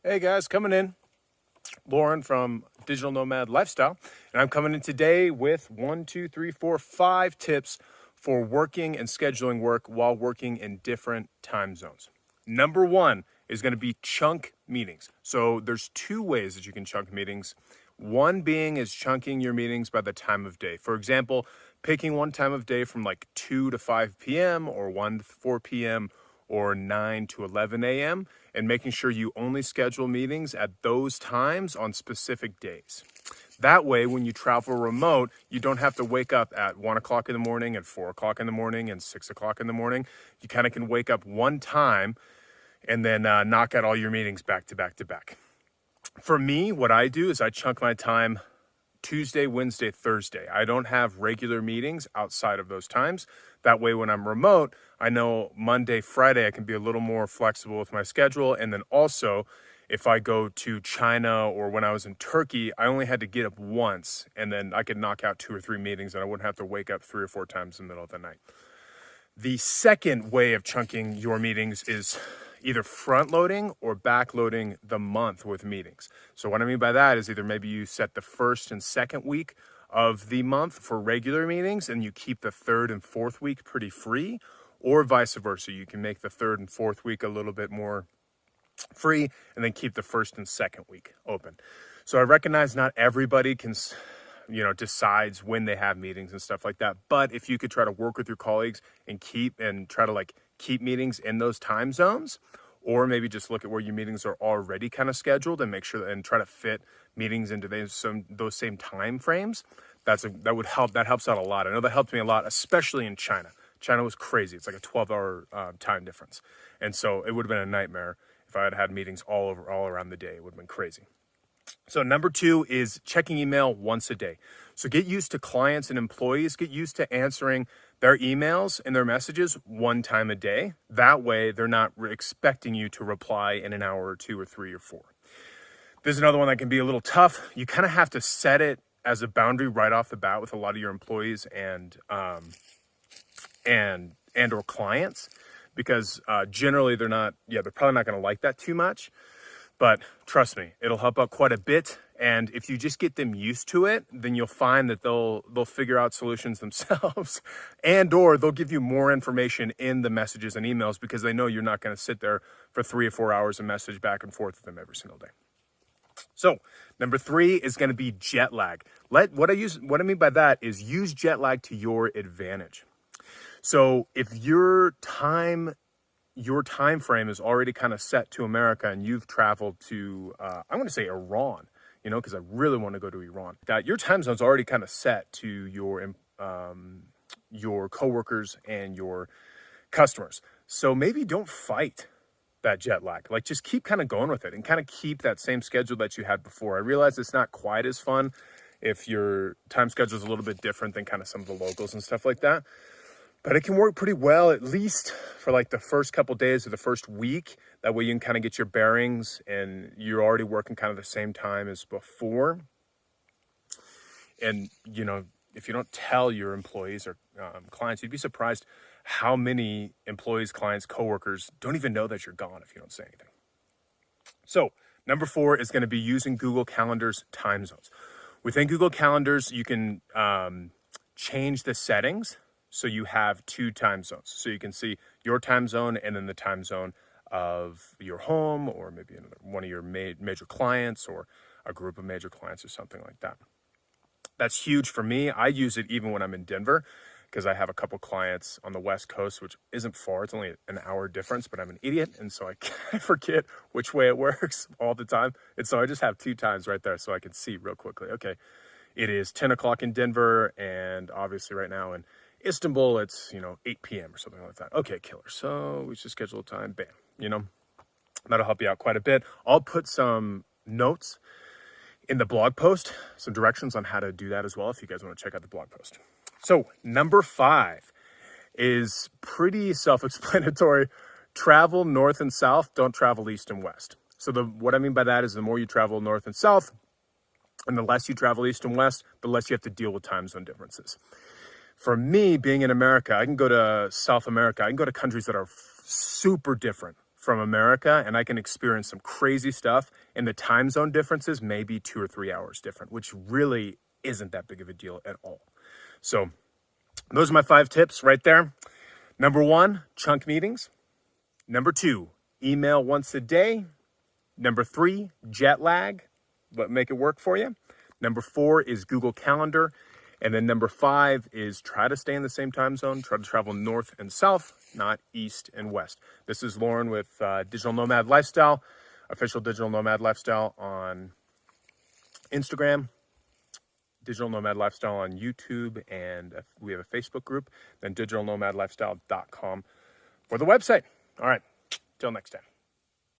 Hey guys, coming in. Lauren from Digital Nomad Lifestyle, and I'm coming in today with 5 tips for working and scheduling work while working in different time zones. Number one is going to be chunk meetings. So there's two ways that you can chunk meetings. One being is chunking your meetings by the time of day. For example, picking one time of day from like 2 to 5 p.m. or 1 to 4 p.m. or 9 to 11 a.m. and making sure you only schedule meetings at those times on specific days. That way, when you travel remote, you don't have to wake up at 1 o'clock in the morning and 4 o'clock in the morning and 6 o'clock in the morning. You kind of can wake up one time and then knock out all your meetings back to back to back. For me, what I do is I chunk my time Tuesday, Wednesday, Thursday. I don't have regular meetings outside of those times. That way, when I'm remote, I know Monday, Friday, I can be a little more flexible with my schedule. And then also, if I go to China or when I was in Turkey, I only had to get up once and then I could knock out 2 or 3 meetings and I wouldn't have to wake up 3 or 4 times in the middle of the night. The second way of chunking your meetings is either front loading or back loading the month with meetings. So what I mean by that is either maybe you set the first and second week of the month for regular meetings and you keep the third and fourth week pretty free, or vice versa. You can make the third and fourth week a little bit more free and then keep the first and second week open. So I recognize not everybody can decides when they have meetings and stuff like that. But if you could try to work with your colleagues and try to keep meetings in those time zones, or maybe just look at where your meetings are already kind of scheduled and make sure and try to fit meetings into those same time frames. That helps out a lot. I know that helped me a lot, especially in China. China was crazy. It's like a 12-hour time difference. And so it would have been a nightmare if I had had meetings all around the day. It would have been crazy. So number 2 is checking email once a day. So get used to clients and employees, get used to answering their emails and their messages one time a day. That way they're not expecting you to reply in an hour or 2 or 3 or 4. There's another one that can be a little tough. You kind of have to set it as a boundary right off the bat with a lot of your employees and or clients, because generally they're probably not going to like that too much. But trust me, it'll help out quite a bit. And if you just get them used to it, then you'll find that they'll figure out solutions themselves or they'll give you more information in the messages and emails because they know you're not going to sit there for 3 or 4 hours and message back and forth with them every single day. So number 3 is going to be jet lag. What I mean by that is use jet lag to your advantage. So if your time frame is already kind of set to America and you've traveled to, I'm going to say Iran, because I really want to go to Iran. That your time zone's already kind of set to your coworkers and your customers. So maybe don't fight that jet lag. Like just keep kind of going with it and kind of keep that same schedule that you had before. I realize it's not quite as fun if your time schedule is a little bit different than kind of some of the locals and stuff like that. But it can work pretty well, at least for like the first couple days or the first week. That way you can kind of get your bearings and you're already working kind of the same time as before. And, if you don't tell your employees or clients, you'd be surprised how many employees, clients, coworkers don't even know that you're gone if you don't say anything. So number 4 is going to be using Google Calendar's time zones. Within Google Calendars, you can change the settings. So you have 2 time zones. So you can see your time zone and then the time zone of your home or maybe one of your major clients or a group of major clients or something like that. That's huge for me. I use it even when I'm in Denver because I have a couple clients on the West Coast, which isn't far. It's only an hour difference, but I'm an idiot. And so I forget which way it works all the time. And so I just have 2 times right there so I can see real quickly. Okay, it is 10 o'clock in Denver and obviously right now in Istanbul, it's, 8 p.m. or something like that. Okay, killer. So we just schedule a time. Bam. That'll help you out quite a bit. I'll put some notes in the blog post, some directions on how to do that as well if you guys want to check out the blog post. So number 5 is pretty self-explanatory. Travel north and south. Don't travel east and west. So what I mean by that is the more you travel north and south, and the less you travel east and west, the less you have to deal with time zone differences. For me, being in America, I can go to South America. I can go to countries that are super different from America, and I can experience some crazy stuff, and the time zone differences may be 2 or 3 hours different, which really isn't that big of a deal at all. So those are my 5 tips right there. Number 1, chunk meetings. Number 2, email once a day. Number 3, jet lag, but make it work for you. Number 4 is Google Calendar. And then number 5 is try to stay in the same time zone. Try to travel north and south, not east and west. This is Lauren with Digital Nomad Lifestyle, official Digital Nomad Lifestyle on Instagram, Digital Nomad Lifestyle on YouTube, and we have a Facebook group, then digitalnomadlifestyle.com for the website. All right, till next time.